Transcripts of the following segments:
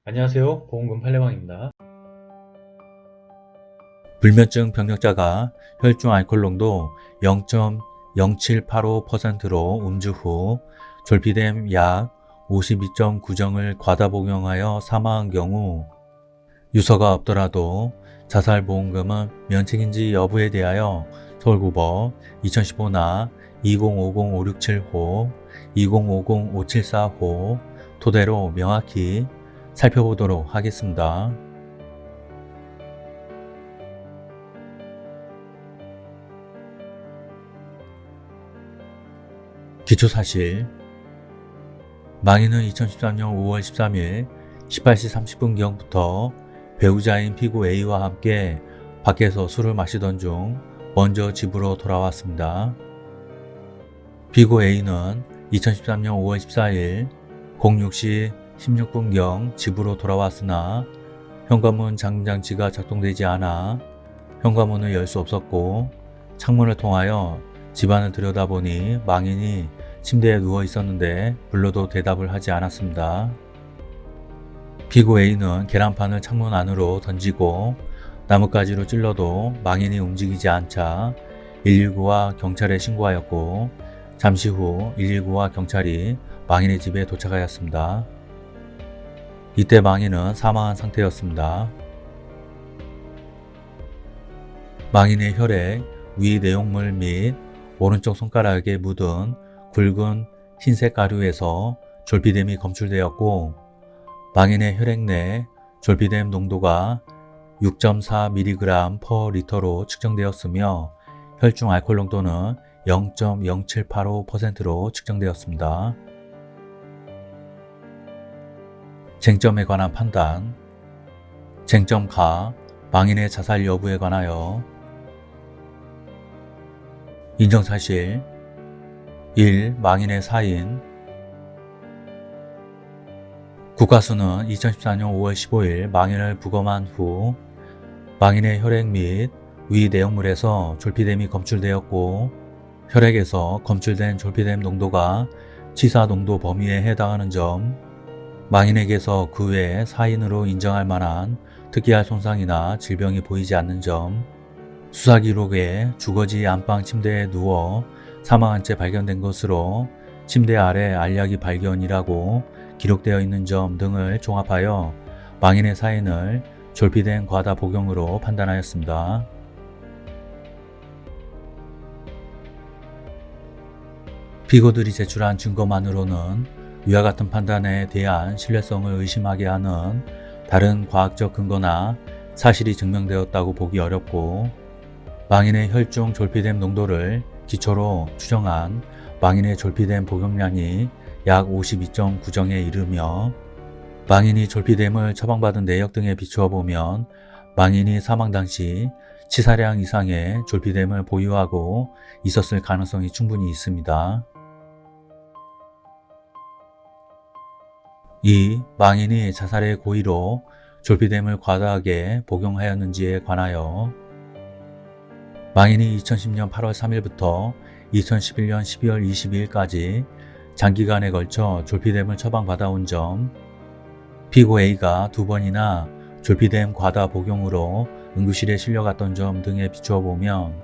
안녕하세요. 보험금 팔례방입니다. 불면증 병력자가 혈중 알코올 농도 0.078%로 음주 후 졸피뎀 약 52.9정을 과다 복용하여 사망한 경우 유서가 없더라도 자살보험금은 면책인지 여부에 대하여 서울고법 2015나 2050-567호, 2050-574호 토대로 명확히 살펴보도록 하겠습니다. 기초사실 망인은 2013년 5월 13일 18시 30분경부터 배우자인 피고 A와 함께 밖에서 술을 마시던 중 먼저 집으로 돌아왔습니다. 피고 A는 2013년 5월 14일 06시 16분경 집으로 돌아왔으나 현관문 잠금장치가 작동되지 않아 현관문을 열 수 없었고 창문을 통하여 집안을 들여다보니 망인이 침대에 누워 있었는데 불러도 대답을 하지 않았습니다. 피고 A는 계란판을 창문 안으로 던지고 나뭇가지로 찔러도 망인이 움직이지 않자 119와 경찰에 신고하였고 잠시 후 119와 경찰이 망인의 집에 도착하였습니다. 이때 망인은 사망한 상태였습니다. 망인의 혈액, 위 내용물 및 오른쪽 손가락에 묻은 굵은 흰색 가루에서 졸피뎀이 검출되었고 망인의 혈액 내 졸피뎀 농도가 6.4mg/L로 측정되었으며 혈중 알코올 농도는 0.0785%로 측정되었습니다. 쟁점에 관한 판단. 쟁점 가, 망인의 자살 여부에 관하여 인정사실 1. 망인의 사인. 국가수는 2014년 5월 15일 망인을 부검한 후 망인의 혈액 및 위 내용물에서 졸피뎀이 검출되었고 혈액에서 검출된 졸피뎀 농도가 치사 농도 범위에 해당하는 점, 망인에게서 그 외에 사인으로 인정할 만한 특이할 손상이나 질병이 보이지 않는 점, 수사기록에 주거지 안방 침대에 누워 사망한 채 발견된 것으로 침대 아래 알약이 발견이라고 기록되어 있는 점 등을 종합하여 망인의 사인을 졸피뎀 과다 복용으로 판단하였습니다. 피고들이 제출한 증거만으로는 위와 같은 판단에 대한 신뢰성을 의심하게 하는 다른 과학적 근거나 사실이 증명되었다고 보기 어렵고 망인의 혈중 졸피뎀 농도를 기초로 추정한 망인의 졸피뎀 복용량이 약 52.9정에 이르며 망인이 졸피뎀을 처방받은 내역 등에 비추어 보면 망인이 사망 당시 치사량 이상의 졸피뎀을 보유하고 있었을 가능성이 충분히 있습니다. 2. 망인이 자살의 고의로 졸피뎀을 과다하게 복용하였는지에 관하여 망인이 2010년 8월 3일부터 2011년 12월 22일까지 장기간에 걸쳐 졸피뎀을 처방받아온 점, 피고 A가 2번이나 졸피뎀 과다 복용으로 응급실에 실려갔던 점 등에 비추어 보면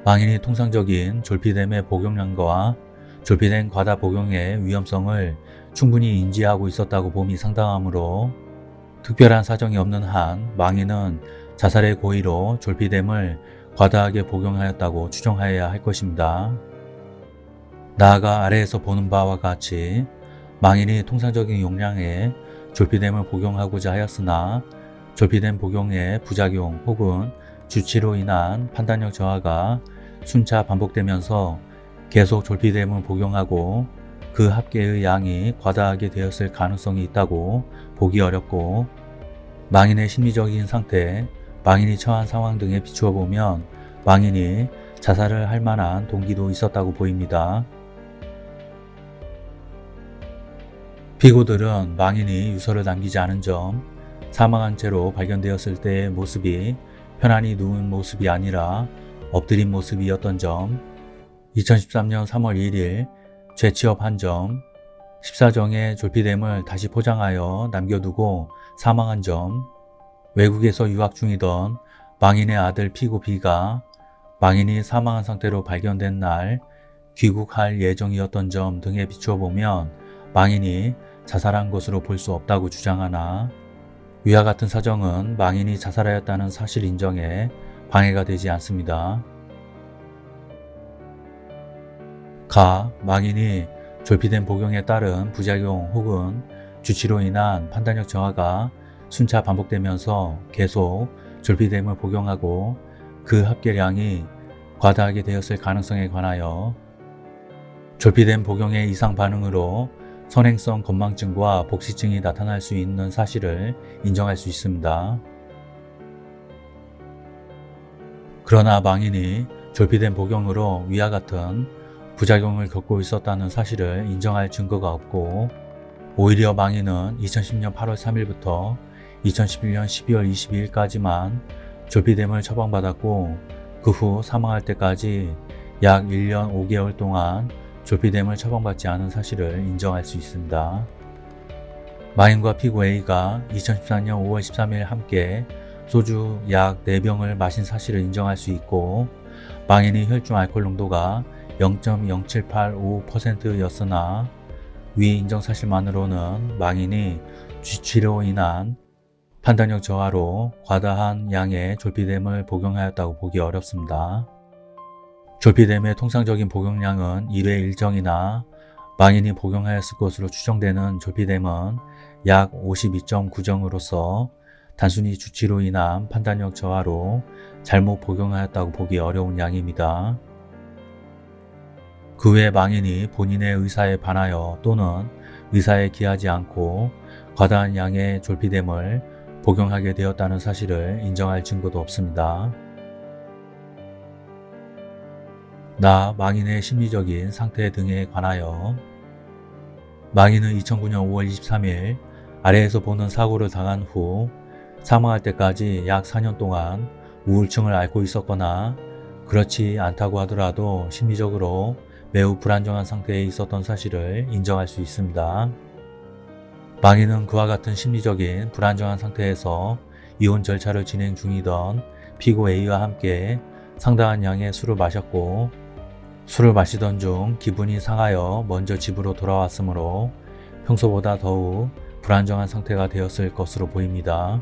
망인이 통상적인 졸피뎀의 복용량과 졸피뎀 과다 복용의 위험성을 충분히 인지하고 있었다고 봄이 상당하므로 특별한 사정이 없는 한 망인은 자살의 고의로 졸피뎀을 과다하게 복용하였다고 추정하여야 할 것입니다. 나아가 아래에서 보는 바와 같이 망인이 통상적인 용량의 졸피뎀을 복용하고자 하였으나 졸피뎀 복용의 부작용 혹은 주치로 인한 판단력 저하가 순차 반복되면서 계속 졸피뎀을 복용하고 그 합계의 양이 과다하게 되었을 가능성이 있다고 보기 어렵고 망인의 심리적인 상태, 망인이 처한 상황 등에 비추어 보면 망인이 자살을 할 만한 동기도 있었다고 보입니다. 피고들은 망인이 유서를 남기지 않은 점, 사망한 채로 발견되었을 때의 모습이 편안히 누운 모습이 아니라 엎드린 모습이었던 점, 2013년 3월 1일 재취업한 점, 14정의 졸피뎀을 다시 포장하여 남겨두고 사망한 점, 외국에서 유학 중이던 망인의 아들 피고 B가 망인이 사망한 상태로 발견된 날 귀국할 예정이었던 점 등에 비추어 보면 망인이 자살한 것으로 볼 수 없다고 주장하나 위와 같은 사정은 망인이 자살하였다는 사실 인정에 방해가 되지 않습니다. 가, 망인이 졸피뎀 복용에 따른 부작용 혹은 주치로 인한 판단력 저하가 순차 반복되면서 계속 졸피뎀을 복용하고 그 합계량이 과다하게 되었을 가능성에 관하여 졸피뎀 복용의 이상 반응으로 선행성 건망증과 복시증이 나타날 수 있는 사실을 인정할 수 있습니다. 그러나 망인이 졸피뎀 복용으로 위와 같은 부작용을 겪고 있었다는 사실을 인정할 증거가 없고 오히려 망인은 2010년 8월 3일부터 2011년 12월 22일까지만 졸피뎀을 처방받았고 그 후 사망할 때까지 약 1년 5개월 동안 졸피뎀을 처방받지 않은 사실을 인정할 수 있습니다. 망인과 피고 A가 2014년 5월 13일 함께 소주 약 4병을 마신 사실을 인정할 수 있고 망인의 혈중 알코올 농도가 0.07855%였으나 위 인정 사실만으로는 망인이 주치로 인한 판단력 저하로 과다한 양의 졸피뎀을 복용하였다고 보기 어렵습니다. 졸피뎀의 통상적인 복용량은 1회 1정이나 망인이 복용하였을 것으로 추정되는 졸피뎀은 약 52.9정으로서 단순히 주치로 인한 판단력 저하로 잘못 복용하였다고 보기 어려운 양입니다. 그 외 망인이 본인의 의사에 반하여 또는 의사에 기하지 않고 과다한 양의 졸피뎀을 복용하게 되었다는 사실을 인정할 증거도 없습니다. 나 망인의 심리적인 상태 등에 관하여 망인은 2009년 5월 23일 아래에서 보는 사고를 당한 후 사망할 때까지 약 4년 동안 우울증을 앓고 있었거나 그렇지 않다고 하더라도 심리적으로 매우 불안정한 상태에 있었던 사실을 인정할 수 있습니다. 망인은 그와 같은 심리적인 불안정한 상태에서 이혼 절차를 진행 중이던 피고 A와 함께 상당한 양의 술을 마셨고 술을 마시던 중 기분이 상하여 먼저 집으로 돌아왔으므로 평소보다 더욱 불안정한 상태가 되었을 것으로 보입니다.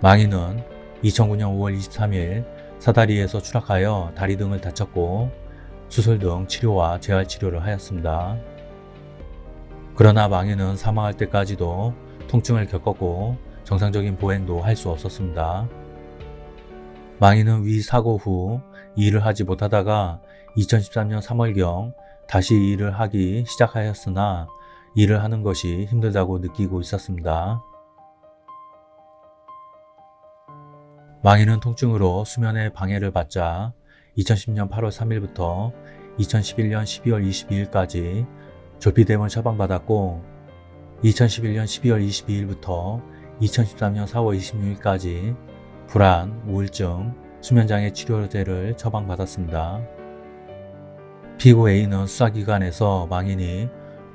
망인은 2009년 5월 23일 사다리에서 추락하여 다리 등을 다쳤고 수술 등 치료와 재활치료를 하였습니다. 그러나 망인은 사망할 때까지도 통증을 겪었고 정상적인 보행도 할 수 없었습니다. 망인은 위 사고 후 일을 하지 못하다가 2013년 3월경 다시 일을 하기 시작하였으나 일을 하는 것이 힘들다고 느끼고 있었습니다. 망인은 통증으로 수면에 방해를 받자 2010년 8월 3일부터 2011년 12월 22일까지 졸피뎀을 처방받았고 2011년 12월 22일부터 2013년 4월 26일까지 불안, 우울증, 수면장애 치료제를 처방받았습니다. 피고 A는 수사기관에서 망인이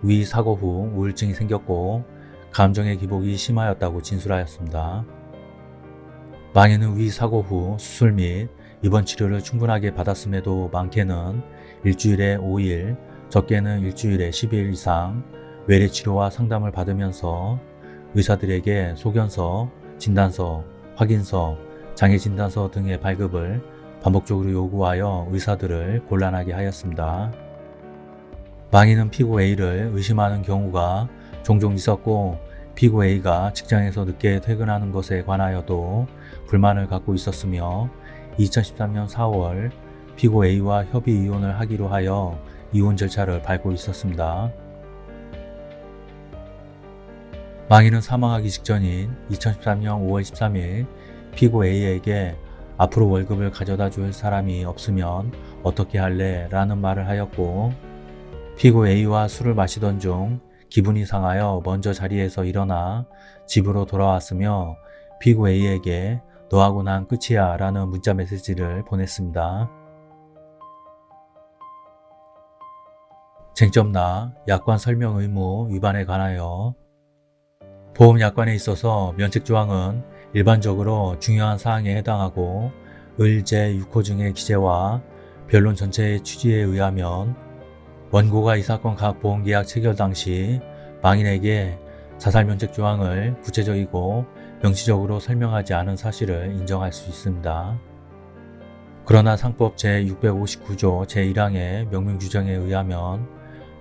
위 사고 후 우울증이 생겼고 감정의 기복이 심하였다고 진술하였습니다. 망인은 위 사고 후 수술 및 입원 치료를 충분하게 받았음에도 많게는 일주일에 5일, 적게는 일주일에 10일 이상 외래 치료와 상담을 받으면서 의사들에게 소견서, 진단서, 확인서, 장애 진단서 등의 발급을 반복적으로 요구하여 의사들을 곤란하게 하였습니다. 망인은 피고 A를 의심하는 경우가 종종 있었고 피고 A가 직장에서 늦게 퇴근하는 것에 관하여도 불만을 갖고 있었으며 2013년 4월 피고 A와 협의 이혼을 하기로 하여 이혼 절차를 밟고 있었습니다. 망인은 사망하기 직전인 2013년 5월 13일 피고 A에게 앞으로 월급을 가져다 줄 사람이 없으면 어떻게 할래? 라는 말을 하였고 피고 A와 술을 마시던 중 기분이 상하여 먼저 자리에서 일어나 집으로 돌아왔으며 피고 A에게 너하고 난 끝이야 라는 문자 메시지를 보냈습니다. 쟁점나 약관 설명 의무 위반에 관하여 보험약관에 있어서 면책조항은 일반적으로 중요한 사항에 해당하고 을 제6호 중의 기재와 변론 전체의 취지에 의하면 원고가 이 사건 각 보험계약 체결 당시 망인에게 자살면책조항을 구체적이고 명시적으로 설명하지 않은 사실을 인정할 수 있습니다. 그러나 상법 제659조 제1항의 명명규정에 의하면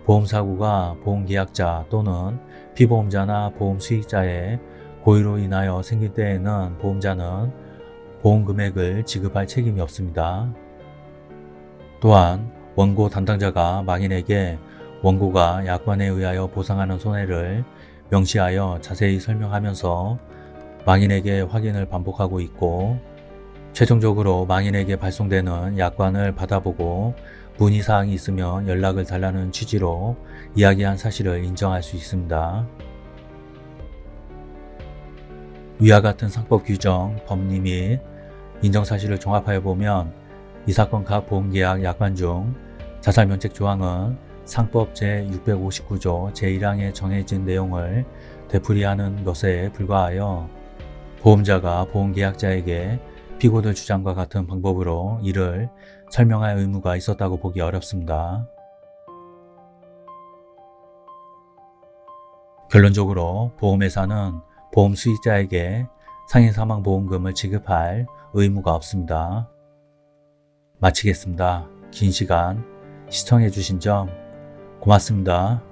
보험사고가 보험계약자 또는 피보험자나 보험수익자의 고의로 인하여 생길 때에는 보험자는 보험금액을 지급할 책임이 없습니다. 또한 원고 담당자가 망인에게 원고가 약관에 의하여 보상하는 손해를 명시하여 자세히 설명하면서 망인에게 확인을 반복하고 있고 최종적으로 망인에게 발송되는 약관을 받아보고 문의사항이 있으면 연락을 달라는 취지로 이야기한 사실을 인정할 수 있습니다. 위와 같은 상법 규정, 법리 및 인정사실을 종합하여 보면 이 사건 각 보험계약 약관 중 자살면책조항은 상법 제659조 제1항에 정해진 내용을 되풀이하는 것에 불과하여 보험자가 보험계약자에게 피고들 주장과 같은 방법으로 이를 설명할 의무가 있었다고 보기 어렵습니다. 결론적으로 보험회사는 보험 수익자에게 상해사망보험금을 지급할 의무가 없습니다. 마치겠습니다. 긴 시간 시청해 주신 점 고맙습니다.